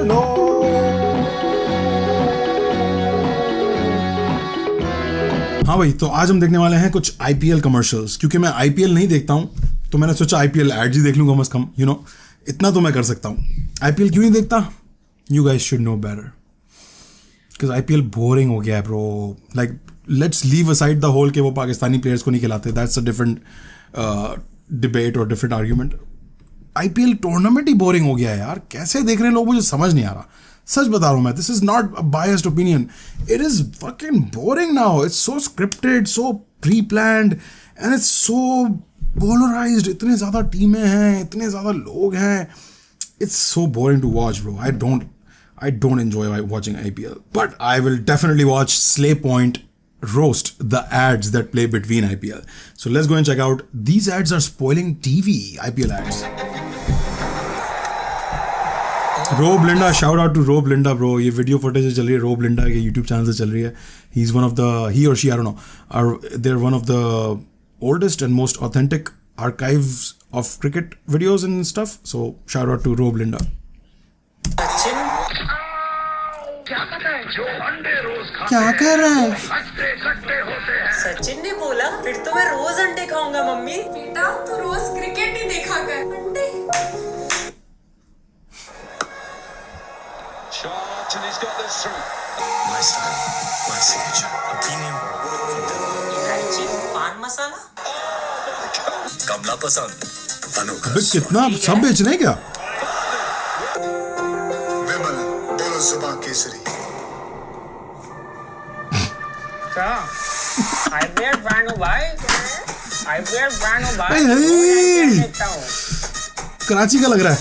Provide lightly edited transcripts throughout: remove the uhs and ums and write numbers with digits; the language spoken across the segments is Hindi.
हेलो। हाँ भाई, तो आज हम देखने वाले हैं कुछ आईपीएल कमर्शियल्स। क्योंकि मैं आईपीएल नहीं देखता हूँ तो मैंने सोचा आईपीएल एड्स ही देख लूँ कम से कम, यू नो, इतना तो मैं कर सकता हूँ। आईपीएल क्यों नहीं देखता? You guys should know better, because IPL boring हो गया है bro. Like let's leave aside the whole कि वो पाकिस्तानी प्लेयर्स को नहीं खिलाते, दैट्स अ डिफरेंट डिबेट और डिफरेंट आर्ग्यूमेंट। आईपीएल टूर्नामेंट ही बोरिंग हो गया है यार। कैसे देख रहे हैं लोग, मुझे समझ नहीं आ रहा। सच बता रहा हूँ मैं, this is not a biased opinion, it is fucking boring now. It's so scripted, so pre planned and it's so polarised. इतने ज़्यादा टीमें हैं, इतने ज़्यादा लोग हैं, it's so boring to watch, bro. I don't enjoy watching IPL, but I will definitely watch Slay Point roast the ads that play between IPL. So let's go and check out. These ads are spoiling TV. IPL ads. Rob Linda, shout out to Rob Linda, bro. ये video footage चल रही है Rob Linda के YouTube channel से चल रही है. He's one of the, he or she, I don't know, they're one of the oldest and most authentic archives of cricket videos and stuff. So shout out to Rob Linda. Sachin क्या कर रहा है? सचिन ने बोला फिर तो मैं रोज अंडे खाऊंगा मम्मी। बेटा तू रोज क्रिकेट ही देखा कर, अंडे। Charge and he's got this through. My style, my signature, a premium इलायची, पान मसाला, कमला पसंद अनोखा अबे कितना सब बेच रहे हैं क्या? विमल बोलो जुबान केसरी क्या? आईपीएल फैन हो भाई? आईपीएल फैन हो भाई? हे, देखता हूँ। कराची का लग रहा है।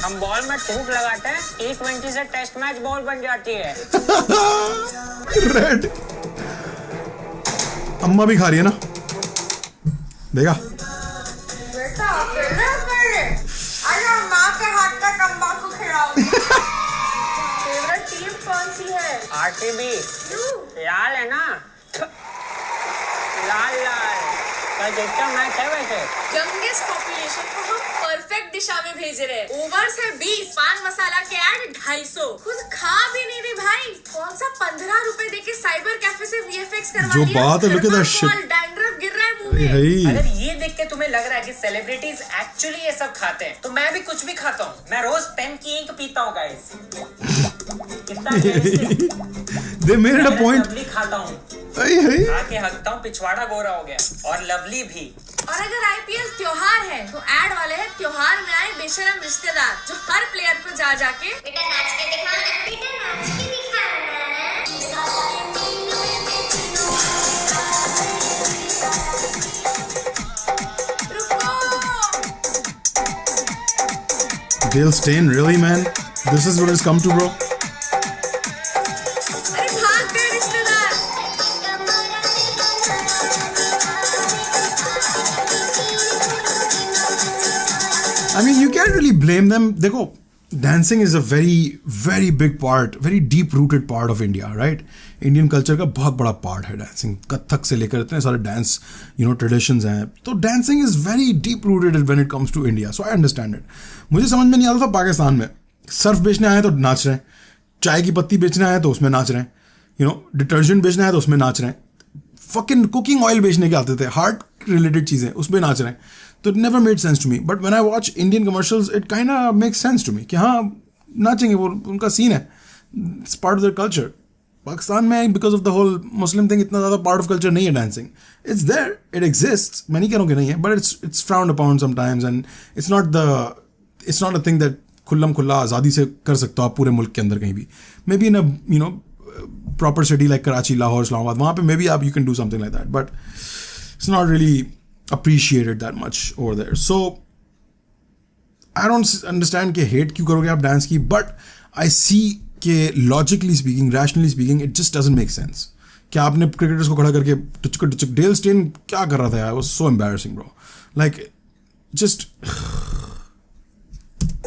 हम बॉल में टूट लगाते हैं, T20 से टेस्ट मैच बॉल बन जाती है। रेड अम्मा भी खा रही है ना, देखा? बेटा अकेले अकेले अरे माँ के हाथ का तंबाकू खिलाओ। फेवरेट टीम कौन सी है? आरसीबी। लाल है ना? लाल लाल। कल देखता मैच है वैसे। यंगेस्ट पॉपुलेशन को हम परफेक्ट दिशा में भेज रहे हैं। ओवर्स है 20, पान मसाला के ऐड 250। खुद खा भी नहीं रही भाई। कौन सा 15 रुपए देके साइबर कैफे से वीएफएक्स करवा जो लिया। बात है, look at that shit. Dandruff गिर रहा है मुंह में। हे, अगर ये देख के तुम्हें लग रहा है कि सेलिब्रिटीज एक्चुअली ये सब खाते हैं, तो मैं भी कुछ भी खाता हूँ। मैं रोज पेन की इंक पीता हूँ गाइस। कितना they made it a point. Lovely खाता हूँ, हे, खा के हकता हूँ, पिछवाड़ा गोरा हो गया। और लवली भी। और अगर आईपीएल त्योहार है तो ऐड वाले हैं त्योहार में आए बेशरम रिश्तेदार, जो हर प्लेयर को जा जाके बेटा नाच के दिखा, बेटा नाच के दिखा। Dale Steyn, really man? This is what it's come to, bro. अरे भाग गए रिश्तेदार। I mean, you can't really blame them. देखो, dancing is a very big part, very deep-rooted part of India, right? Indian culture का बहुत बड़ा part है dancing. कथक से लेकर इतने सारे dance, you know, traditions हैं. तो dancing is very deep-rooted when it comes to India. So I understand it. मुझे समझ में नहीं आता था पाकिस्तान में सर्फ बेचने आए तो नाच रहे हैं, चाय की पत्ती बेचने आए तो उसमें नाच रहे हैं, you know, डिटर्जेंट बेचने आए तो उसमें नाच रहे हैं, fucking कुकिंग ऑयल बेचने के आते थे, हार्ट रिलेटेड चीज़ें उसमें नाच रहे हैं. तो it never made sense to me, but when I watch Indian commercials it kind of makes sense to me कि हाँ नाचेंगे, वो उनका सीन है, it's part of their culture. Pakistan में because of the whole Muslim thing इतना ज़्यादा पार्ट ऑफ कल्चर नहीं है dancing. It's there, it exist, मैं नहीं कह रहा हूँ कि नहीं है, but it's frowned upon sometimes and it's not a thing that खुल्लम खुल्ला आज़ादी से कर सकते हो आप पूरे मुल्क के अंदर कहीं भी. May be in a you know proper city like Karachi, Lahore, Islamabad, वहाँ पे मे बी आप you can do something like that, but it's not really appreciated that much over there. So I don't understand कि hate क्यों करोगे आप डांस की, but I see कि logically speaking, rationally speaking, it just doesn't make sense. क्या आपने क्रिकेटर्स को खड़ा करके टुचक डेल स्टेन क्या कर रहा था यार, was so embarrassing bro, like just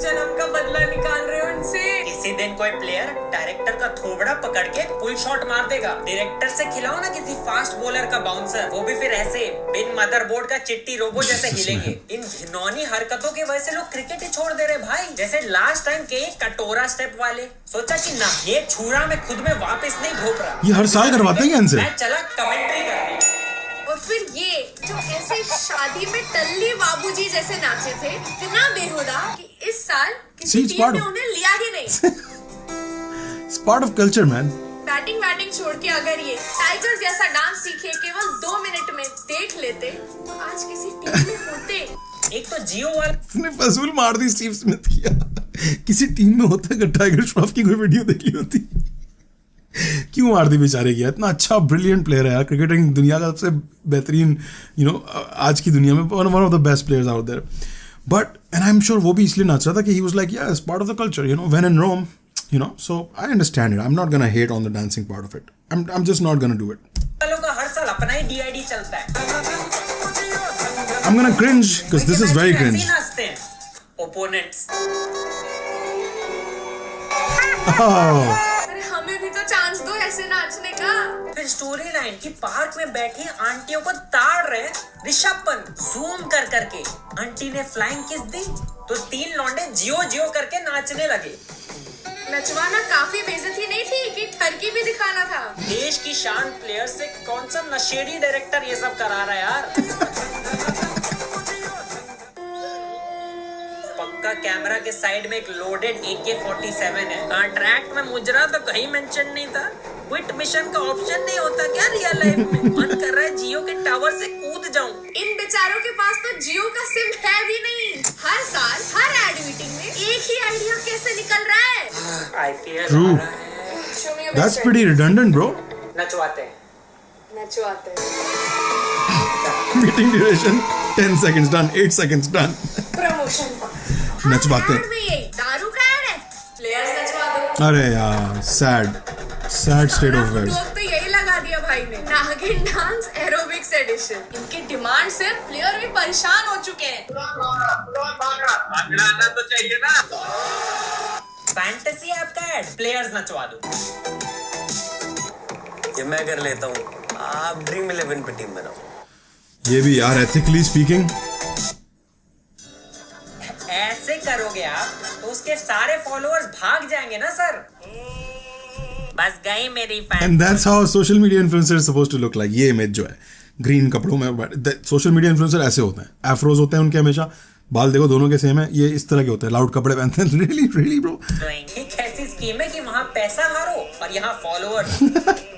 जन्म का बदला निकाल रहे हो इनसे। किसी दिन कोई प्लेयर डायरेक्टर का थोबड़ा पकड़ के पुल शॉट मार देगा, डायरेक्टर से खिलाओ ना किसी फास्ट बॉलर का बाउंसर, वो भी फिर ऐसे बिन मदरबोर्ड का चिट्टी रोबो जैसे हिलेंगे। इन घिनौनी हरकतों की वजह से लोग क्रिकेट ही छोड़ दे रहे भाई। जैसे लास्ट टाइम के कटोरा स्टेप वाले, सोचा कि ना ये छुरा में खुद में वापस नहीं घोप रहा, ये हर साल करवाते हैं इनसे। मैं चला कमेंट्री करने। और फिर ये जो ऐसे शादी में टल्ली बाबूजी जैसे नाचे थे, इतना बेहुदा कि इस साल किसी टीम ने उन्हें लिया ही नहीं। It's part of culture, man. Batting छोड़ के अगर ये टाइगर जैसा डांस सीखे केवल 2 मिनट में देख लेते तो आज किसी टीम में होते। एक तो जियो वाला उसने फजूल मार दी स्टीव स्मिथ किया। किसी टीम में होता अगर टाइगर श्रॉफ की कोई वीडियो देख ली होती। क्यों मार दी बेचारे की? इतना अच्छा ब्रिलियंट प्लेयर है यार, क्रिकेटिंग दुनिया का सबसे बेहतरीन, आज की दुनिया में one of the best players out there. But and I am sure वो भी इसलिए नाच रहा था कि he was like yes part of the culture, when in Rome, so I understand it. I'm not gonna hate on the dancing part of it. I'm just not gonna do it. वालों का हर साल अपना ही DID चलता है। I'm gonna cringe because this is very cringe. नाचते हैं ओपोनेंट्स। अरे हमें भी तो चांस दो ऐसे नाचने का। फिर स्टोरी लाइन की पार्क में बैठी आंटियों को ताड़ रहे ऋषभ पंत जूम कर करके, आंटी ने फ्लाइंग किस दी तो 3 लौंडे जियो करके नाचने लगे। नचवाना काफी बेइज्जती नहीं थी कि ठरकी भी दिखाना था। देश की शान प्लेयर से कौन सा नशेड़ी डायरेक्टर ये सब करा रहा है यार। पक्का कैमरा के साइड में एक लोडेड AK-47 है। कॉन्ट्रैक्ट में मुजरा तो कहीं मेंशन नहीं था। क्विट मिशन का ऑप्शन नहीं होता क्या रियल लाइफ में? मन कर रहा है जियो के टावर से कूद जाऊं। इन बेचारों के पास तो जियो का सिम है भी नहीं। हर साल हर एड मीटिंग में एक ही आइडिया कैसे निकल रहा है। IPL True. आ रहा है। That's pretty redundant, bro. नचवाते हैं। Meeting duration 10 seconds done, 8 seconds done. Promotion नचवाते हैं। दारू का एड है, प्लेयर्स नचवा दो। अरे यार sad state of affairs. लोग तो यही लगा दिया भाई ने, नागिन डांस एरोबिक्स एडिशन। इनकी डिमांड से प्लेयर भी परेशान हो चुके हैं। तो चाहिए ना। फैंटेसी ऐप का एड, प्लेयर्स नचवा दो। ये मैं कर लेता हूँ, आप ड्रीम 11 पे टीम बनाओ। ये भी यार ethically speaking, ऐसे करोगे आप तो उसके सारे फॉलोअर्स भाग जाएंगे ना सर। बस गई मेरी fan. and that's how social media influencer is supposed to look like. ये इमेज जो है ग्रीन कपड़ों में, सोशल मीडिया इन्फ्लुएंसर ऐसे होते हैं, एफ्रोज होते हैं उनके, हमेशा बाल देखो दोनों के सेम है, ये इस तरह के होते हैं, लाउड कपड़े पहनते हैं। really bro. एक ऐसी स्कीम है कि वहाँ पैसा हारो और यहाँ फॉलोअर्स।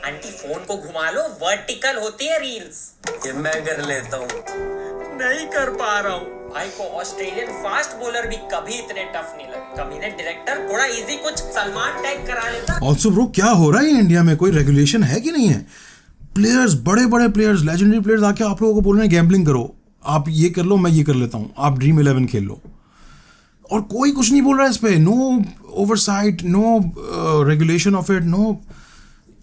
आंटी फोन को घुमा लो, वर्टिकल होती है रील्स। ये मैं कर लेता हूँ। नहीं कर पा रहा हूँ भाई को। ऑस्ट्रेलियन फास्ट बॉलर भी कभी इतने टफ नहीं लगे। कमीने डायरेक्टर थोड़ा इजी कुछ सलमान टैग करा लेता। ऑल्सो ब्रो क्या हो रहा है इंडिया में? कोई रेगुलेशन है कि नहीं है? प्लेयर्स, बड़े प्लेयर्स, लेजेंडरी प्लेयर्स आके आप लोगों को बोल रहे हैं गैम्बलिंग करो, आप ये कर लो, मैं ये कर लेता हूँ, आप ड्रीम 11 खेल लो, और कोई कुछ नहीं बोल रहा है इस पे। No oversight, no regulation of it, no,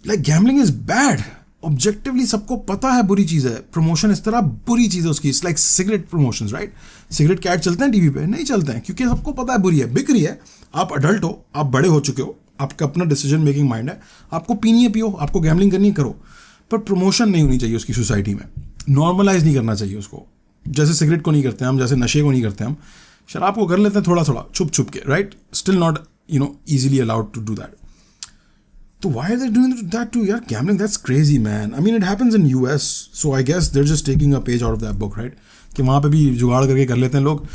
like gambling is bad. Objectively सबको पता है बुरी चीज़ है। प्रमोशन इस तरह बुरी चीज़ है उसकी। It's like cigarette promotions, right? Cigarette के ऐड चलते हैं टीवी पे? नहीं चलते हैं, क्योंकि सबको पता है बुरी है, बिक रही है। आप अडल्ट हो, आप बड़े हो चुके हो, आपका अपना डिसीजन मेकिंग माइंड है, आपको पीनी है पियो, आपको गैम्बलिंग करनी है करो, पर प्रमोशन नहीं होनी चाहिए उसकी सोसाइटी में। नॉर्मलाइज नहीं करना चाहिए उसको। जैसे सिगरेट को नहीं करते हम, जैसे नशे को नहीं करते हम, शराब को कर लेते हैं थोड़ा छुप के, right? Still not easily allowed to do that. So why are they doing that too? Yeah, gambling, that's crazy, man. I mean, it happens in US, so I guess they're just taking a page out of that book, right? कि वहाँ पे भी जुगाड़ करके कर लेते हैं लोग।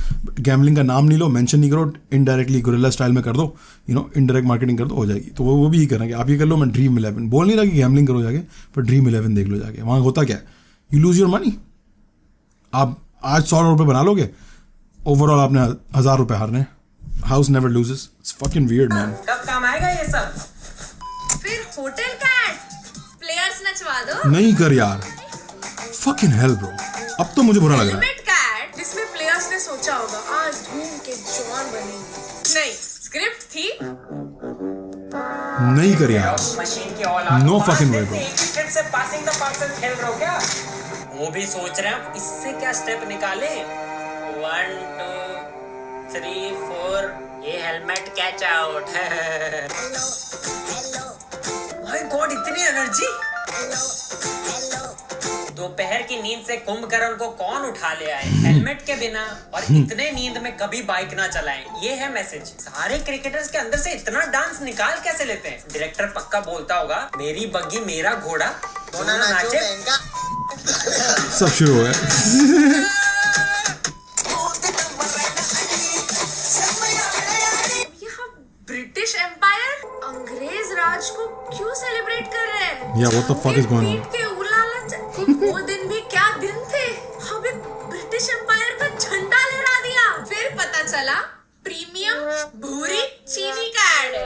गैम्बलिंग का नाम नहीं लो, मेंशन नहीं करो, इनडायरेक्टली गुरिल्ला स्टाइल में कर दो, इनडायरेक्ट मार्केटिंग कर दो, हो जाएगी। तो वो भी ही करेंगे। आप ये कर लो, मैं ड्रीम 11 बोल नहीं रहा कि गैम्बलिंग करो जाके, पर ड्रीम 11 देख लो जाके। वहाँ होता क्या है? You lose your money. आप आज 100 रुपये बना लोगे, ओवरऑल आपने 1000 रुपये हारने। House never loses. It's fucking weird, man. कब काम आएगा ये सब? फिर होटल का एड, प्लेयर्स नचवा दो। नहीं कर यार, फकिंग हेल ब्रो, अब तो मुझे बुरा लग रहा है। हेलमेट का एड, जिसमें प्लेयर्स ने सोचा होगा आज धूम के जवान बनेंगे। नहीं, स्क्रिप्ट थी। नहीं कर यार, मशीन की औलाद। No fucking way, bro. एक से पासिंग द पार्सल खेल रहे हो क्या? वो भी सोच रहे हैं इससे क्या स्टेप निकाले। 1 2 3 4 ये हेलमेट कैच आउट है। माय गॉड, इतनी एनर्जी। दोपहर की नींद से कुंभकर्ण को कौन उठा ले आए हेलमेट के बिना, और इतने नींद में कभी बाइक ना चलाएं। ये है मैसेज। सारे क्रिकेटर्स के अंदर से इतना डांस निकाल कैसे लेते हैं? डायरेक्टर पक्का बोलता होगा, मेरी बग्गी मेरा घोड़ा दोनों नाचे। सब शुरू हुआ है। ब्रिटिश एम्पायर अंग्रेज राज को क्यों सेलिब्रेट कर रहे हैं? Yeah, what the fuck is going on? वो दिन भी क्या दिन थे। अब एक ब्रिटिश एम्पायर का झंडा लहरा दिया। फिर पता चला प्रीमियम भूरी चीनी का ऐड है।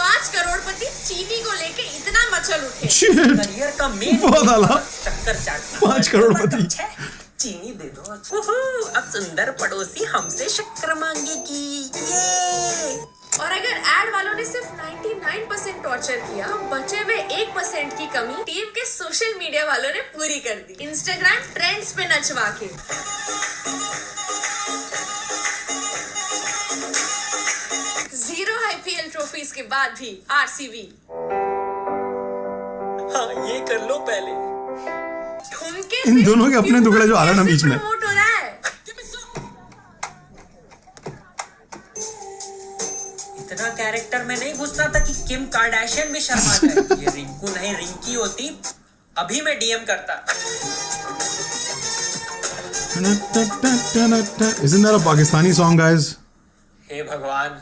5 करोड़पति चीनी को लेके इतना मचल उठे। करियर का मेन चक्कर चाटना। 5 करोड़पति चीनी दे दो। अब सुंदर पड़ोसी हमसे शक्कर मांगेगी। ये और अगर एड वालों ने सिर्फ 99% टॉर्चर किया, तो बचे हुए 1% की कमी टीम के सोशल मीडिया वालों ने पूरी कर दी, इंस्टाग्राम ट्रेंड्स पे नचवा के। 0 IPL ट्रॉफीज के बाद भी आरसीबी। हाँ, ये कर लो पहले। इन दोनों के अपने टुकड़े जो आ रहा है ना बीच में। प्रमोट हो रहा है। इतना कैरेक्टर में नहीं घुसता था कि किम कार्दाशियन भी शर्मा जाए। ये रिंकू नहीं रिंकी होती, अभी मैं डीएम करता। Isn't that a Pakistani song, guys? हे भगवान,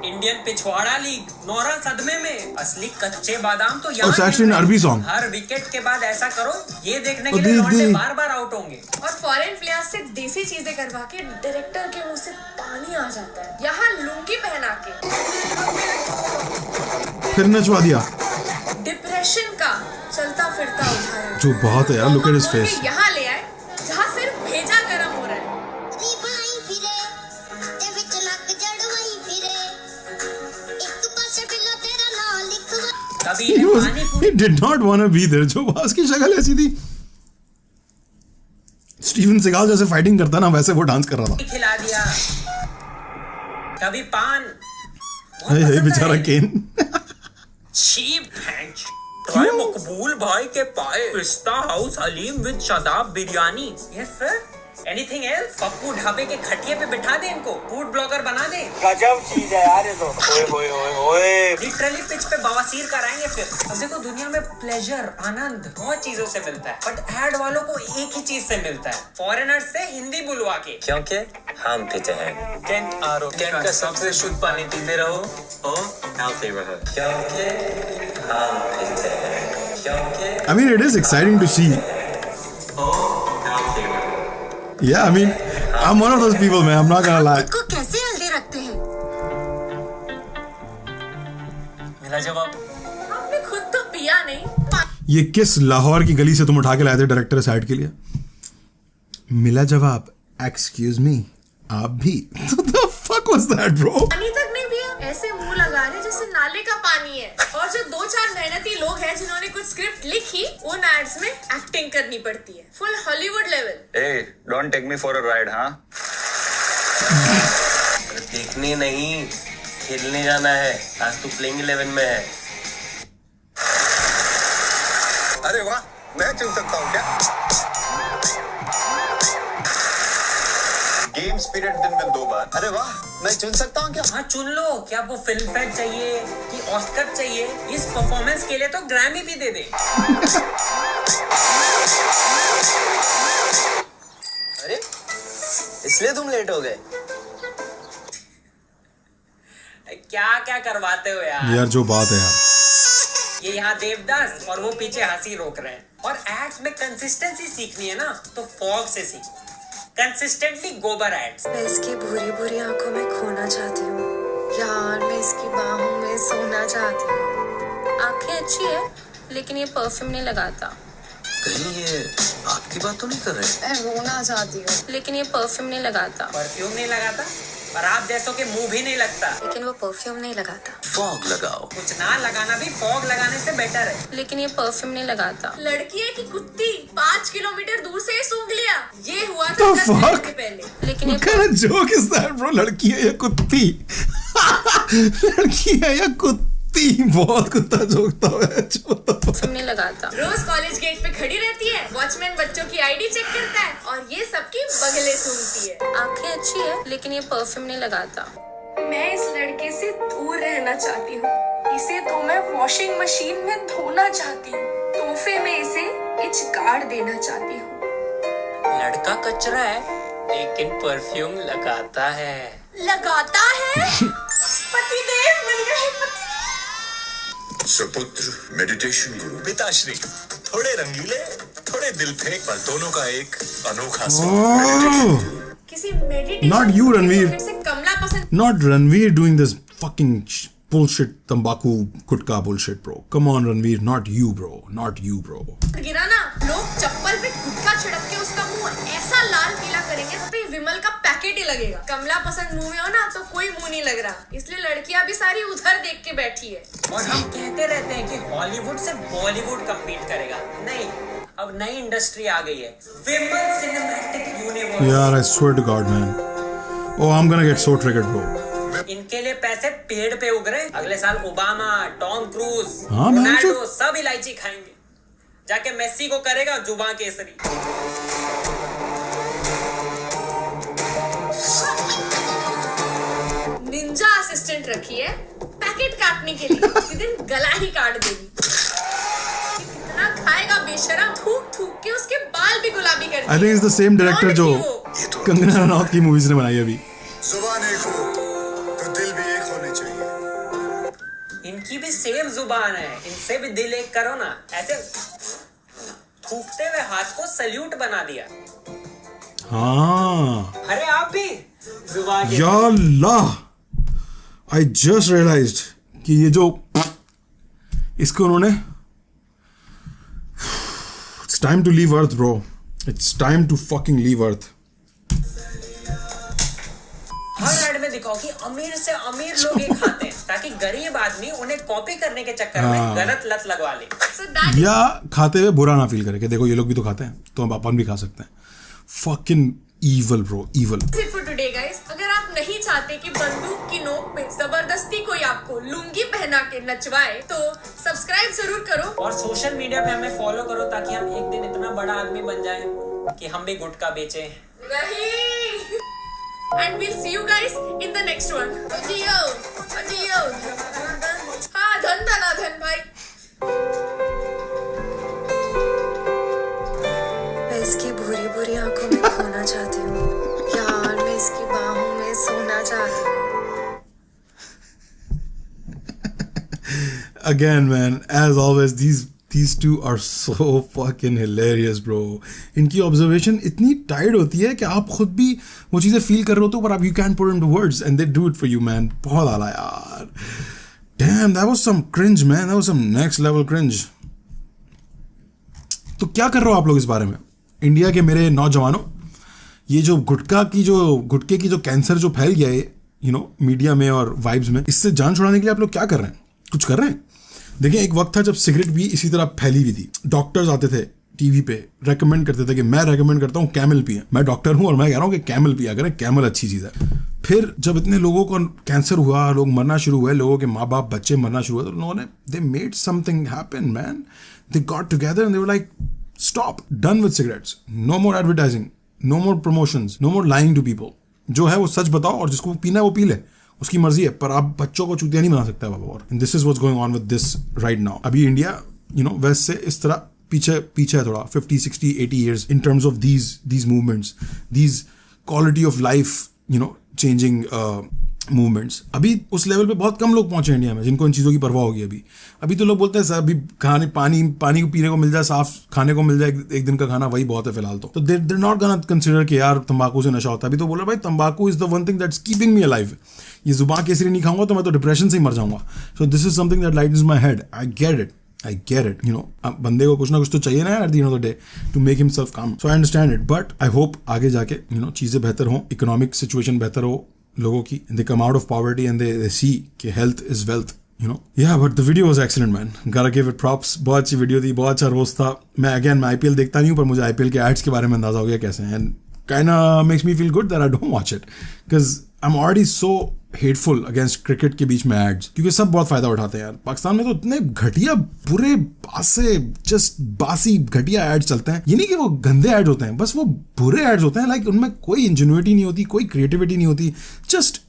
इंडियन पिछवाड़ा लीग नौरा सदमे में। असली कच्चे बादाम तो यहाँ It's actually an Arabic song. Her wicket के बाद ऐसा करो, ये देखने के लिए लौंडे बार-बार आउट होंगे। और फॉरेन प्लेयर्स से देसी चीजें करवा के डायरेक्टर के मुंह से पानी आ जाता है। यहाँ लुंगी पहना के फिर नचवा दिया। डिप्रेशन का चलता फिरता उठाया, जो बहुत है यार, look at his face. यहाँ ले आए जहाँ सिर्फ भेजा गर्म हो रहा है। He did not want to be there. जो उसकी शक्ल ऐसी थी, स्टीवन सेगाल जैसे फाइटिंग करता ना, वैसे वो डांस कर रहा था। खिला दिया कभी पान। हे बेचारा केन। चीप ट्राई मकबूल भाई के पाए Pista House haleem with Shadab biryani. Yes sir. Anything else? Pappu ढाबे के खटिए पे बिठा दे इनको, फूड ब्लॉगर बना दे। गजब चीज है यार ये तो। ओए ओए ओए लिटरली पिच पे बवासीर कराएंगे फिर। अब देखो, दुनिया में प्लेजर आनंद बहुत चीजों से मिलता है, बट एड वालों को एक ही चीज से मिलता है, फॉरेनर्स से हिंदी बुलवा के। क्योंकि हम पीते हैं कैंट आरओ। कैंट का सबसे शुद्ध पानी पीते रहो और हेल्थी रहो। क्योंकि हम पीते हैं। क्योंकि I mean, it is exciting to see. Yeah, I mean, I'm one of those people, man. I'm not gonna lie. खुद को कैसे हेल्दी रखते हैं? मेरा जवाब, आपने खुद तो पिया नहीं। ये किस लाहौर की गली से तुम उठा के लाए थे डायरेक्टर साइड के लिए? मिला जवाब, एक्सक्यूज मी, आप भी। The fuck was that, bro? पानी तक नहीं पिया, ऐसे मुंह लगा रहे जैसे नाले का पानी है। और जो 2-4 मेहनती लोग हैं जिन्होंने कुछ स्क्रिप्ट लिखी, उन एड्स में एक्टिंग करनी पड़ती है, full Hollywood level. Hey, don't take me for a ride, हाँ? देखने नहीं, खेलने जाना है। आज तू प्लेइंग 11 में है। अरे वाह, मैं चुन सकता हूँ क्या? गेम स्पिरिट दिन में 2 बार। अरे वाह, मैं चुन सकता हूँ क्या? हाँ चुन लो। क्या आपको फिल्म फेयर चाहिए कि ऑस्कर चाहिए? इस परफॉर्मेंस के लिए तो ग्रैमी भी दे दे। अरे इसलिए तुम लेट हो गए? क्या क्या करवाते हो यार? यार जो बात है यार, ये यहाँ देवदास और वो पीछे हंसी रोक रहे हैं। और एड्स में कंसिस्टेंसी सीखनी है ना, तो फॉग से सीख। कंसिस्टेंटली गोबर एड्स। मैं इसकी भूरी भूरी आंखों में खोना चाहती हूँ यार, मैं इसकी बाहों में सोना चाहती हूँ। आंखें अच्छी है लेकिन ये परफ्यूम नहीं लगाता। कहीं ये आपकी बात तो नहीं कर रहे? मैं रोना चाहती हूँ लेकिन ये परफ्यूम नहीं लगाता। परफ्यूम नहीं लगाता और आप जैसों के मुंह भी नहीं लगता, लेकिन वो परफ्यूम नहीं लगाता। फॉग लगाओ। कुछ ना लगाना भी फॉग लगाने से बेटर है। लेकिन ये परफ्यूम नहीं लगाता। लड़की है कि कुत्ती? 5 किलोमीटर दूर से ही सूंघ लिया। ये हुआ हुआ था 10 मिनट के पहले। लेकिन ये What kind of joke is that, bro? लड़की है या कुत्ती? लड़की है या कुत्ती? बहुत कुत्ता जोक था परफ्यूम नहीं लगाता। रोज कॉलेज गेट पे खड़ी रहती है, वॉचमैन बच्चों की आईडी चेक करता है और ये सबकी बगले सूंघती है। आंखें अच्छी है लेकिन ये परफ्यूम नहीं लगाता। मैं इस लड़के से दूर रहना चाहती हूँ। इसे तो मैं वॉशिंग मशीन में धोना चाहती हूँ। तोहफे में इसे इच गाड़ देना चाहती हूँ। लड़का कचरा है लेकिन परफ्यूम लगाता है। लगाता है? पतिदेव मिल गए। सुपुत्र मेडिटेशन गुरु पिताश्री थोड़े रंगीले थोड़े दिल फेंक पर दोनों का एक अनोखा Oh, किसी मेडिटेशन Not you, Ranveer. से कमला पसंद। not Ranveer doing this fucking bullshit तंबाकू गुटका bullshit, bro. Come on, Ranveer, not you, bro. Not you, bro. गिरा ना, लोग चप्पल पे गुटखा छिड़क के उसका मुंह ऐसा लाल पीला करेंगे तो विमल का पैकेट ही लगेगा। कमला पसंद मुंह में हो ना तो कोई मुंह नहीं लग रहा, इसलिए लड़कियां भी सारी उधर देख के बैठी है। और हम कहते रहते हैं कि हॉलीवुड से बॉलीवुड कम्पीट करेगा, नहीं, अब नई इंडस्ट्री आ गई है, विमल सिनेमैटिक यूनिवर्स। यार, I swear to God, man. Oh, I'm gonna get so triggered, bro. इनके लिए पैसे पेड़ पे उग रहे हैं। अगले साल ओबामा, टॉम क्रूज, हाँ, मैं रोनाल्डो सब इलायची खाएंगे। जाके मेसी को करेगा जुबान केसरी। निंजा असिस्टेंट रखी है पैकेट काटने के लिए, किसी दिन गला ही काट देगी। कितना खाएगा बेशरम, थूक थूक के उसके बाल भी गुलाबी कर दिए। I think it's the same director जो कंगना रनौत की मूवीज ने बनाई अभी। जुबान एक हो तो दिल भी एक होने चाहिए। इनकी भी सेम जुबान है, इनसे भी दिल एक करो ना। ऐसे थूकते हुए हाथ को सल्यूट बना दिया। हाँ, अरे आप भी जुबान के या अल्लाह, I just realized कि ये जो इसको उन्होंने It's time to leave Earth, bro. It's time to fucking leave Earth. Her add में दिखाओ कि अमीर से अमीर लोग ये खाते हैं ताकि गरीब आदमी उन्हें कॉपी करने के चक्कर में गलत लत लगवा ले। So that या खाते हुए बुरा ना फील करे कि देखो ये लोग भी तो खाते हैं तो हम अपन भी खा सकते हैं। Fucking evil, bro, evil. is it for today, guys. अगर आप नहीं चाहते कि बंदूक की नोक पे जबरदस्ती कोई आपको लुंगी पहना के नचवाए तो सब्सक्राइब जरूर करो और सोशल मीडिया पे हमें फॉलो करो ताकि हम एक दिन इतना बड़ा आदमी बन जाए कि हम भी गुटखा बेचे। नहीं। And we'll see you guys in the next one. Adiyo. हाँ, धन धनाधन भाई। मैं इसकी भूरी भूरी आंखों में खोना चाहती हूँ यार, मैं इसकी बाहों में सोना चाहती हूँ। Again, man, as always, these two are so fucking hilarious, bro. इनकी ऑब्जर्वेशन इतनी टाइड होती है कि आप खुद भी वो चीज़ें फील कर रहे होते हो पर आप you can't put into words and they do it for you, man. बहुत आला यार. Damn, that was some cringe, man. That was some next level cringe. तो क्या कर रहे हो आप लोग इस बारे में? इंडिया के मेरे नौजवानों, ये जो गुटके की जो कैंसर जो फैल गया है, मीडिया में और वाइब्स में, इससे जान छुड़ाने के लिए आप लोग क्या कर रहे हैं? कुछ कर रहे हैं? देखिए, एक वक्त था जब सिगरेट भी इसी तरह फैली हुई थी। डॉक्टर्स आते थे टीवी पे, रेकमेंड करते थे कि मैं रेकमेंड करता हूँ कैमल पिए। मैं डॉक्टर हूँ और मैं कह रहा हूँ कि कैमल पिया करें, कैमल अच्छी चीज़ है। फिर जब इतने लोगों को कैंसर हुआ, लोग मरना शुरू हुए, लोगों के माँ बाप बच्चे मरना शुरू हुए, तो लोगों ने they made something happen, man. They got together and they were like, stop, done with cigarettes, no more advertising, no more promotions, no more lying to people. जो है वो सच बताओ और जिसको पीना है वो पी ले, उसकी मर्जी है, पर आप बच्चों को चूतिया नहीं बना सकता बाबा। और this is what's going on with this right now. अभी इंडिया वेस्ट से इस तरह पीछे है थोड़ा 50, 60, 80 years in terms of these movements, these quality of life, changing movements. अभी उस लेवल पे बहुत कम लोग पहुंचे इंडिया में जिनको इन चीज़ों की परवाह होगी। अभी तो लोग बोलते हैं सर अभी पानी को पीने को मिल जाए, साफ खाने को मिल जाए, एक दिन का खाना वही बहुत है फिलहाल। तो देर नॉट गोना कंसिडर कि यार तंबाकू से नशा होता है। अभी तो बोल रहे भाई तंबाकू is the one thing that's keeping me alive. ये जुबान केसरी नहीं खाऊंगा तो मैं तो डिप्रेशन से ही मर जाऊंगा। So this is something that lightens my head. I get it. बंदे को कुछ ना कुछ तो चाहिए ना at the end of the day to make himself calm. So I understand it, but I hope आगे जाके चीज़ें बेहतर हों, इकोनॉमिक सिचुएशन बेहतर हो लोगों की, they come out of poverty and they see कि health is wealth, Yeah, but the video was excellent, man. Gotta give it props. बहुत अच्छी वीडियो थी, बहुत अच्छा रोस्ट था। मैं IPL देखता नहीं हूँ पर मुझे IPL के एड्स के बारे में अंदाजा हो गया कैसे हैं। kind of makes me feel good that I don't watch it, because I'm already so hateful against cricket के बीच में ads, क्योंकि सब बहुत फायदा उठाते हैं यार. पाकिस्तान में तो इतने घटिया पूरे बासे जस्ट बासी घटिया एड्स चलते हैं. ये नहीं कि वो गंदे एड्स होते हैं, बस वो बुरे एड्स होते हैं. लाइक उनमें कोई इंजेन्युइटी नहीं होती, कोई क्रिएटिविटी नहीं होती. Just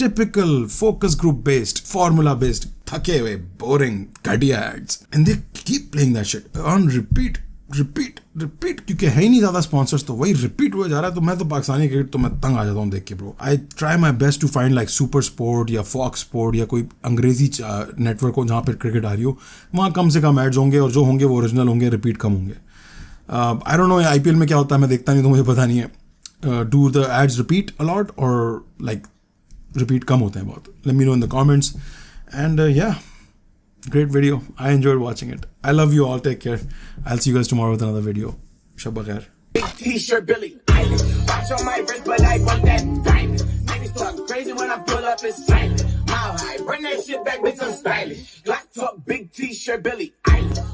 typical focus group based, formula based, thake हुए, boring, घटिया ads, and they keep playing that shit on repeat, क्योंकि है ही नहीं ज्यादा स्पॉन्सर्स, तो वही रिपीट हुआ जा रहा है. तो मैं तो पाकिस्तानी क्रिकेट तो मैं तंग आ जाता हूँ देख के bro. I try my best to find like Super Sport या फॉक्स स्पोर्ट या कोई अंग्रेजी नेटवर्क हो जहाँ पर क्रिकेट आ रही हो. वहाँ कम से कम एड्स होंगे, और जो होंगे वो ओरिजिनल होंगे, रिपीट कम होंगे. आई डोंट नो IPL में क्या होता है, मैं देखता नहीं तो मुझे पता नहीं है. Do the ads repeat a lot और लाइक रिपीट कम होते हैं बहुत? Let me know in the comments. And yeah, great video. I enjoyed watching it. I love you all. Take care. I'll see you guys tomorrow with another video. Shabba khair. Big T-shirt, Billy Eilish. Watch on my wrist, but I want that diamond. Niggas talk crazy when I pull up, it's silent. Mile high, run that shit back, bitch, I'm stylish. Glock talk, big T-shirt, Billy Eilish.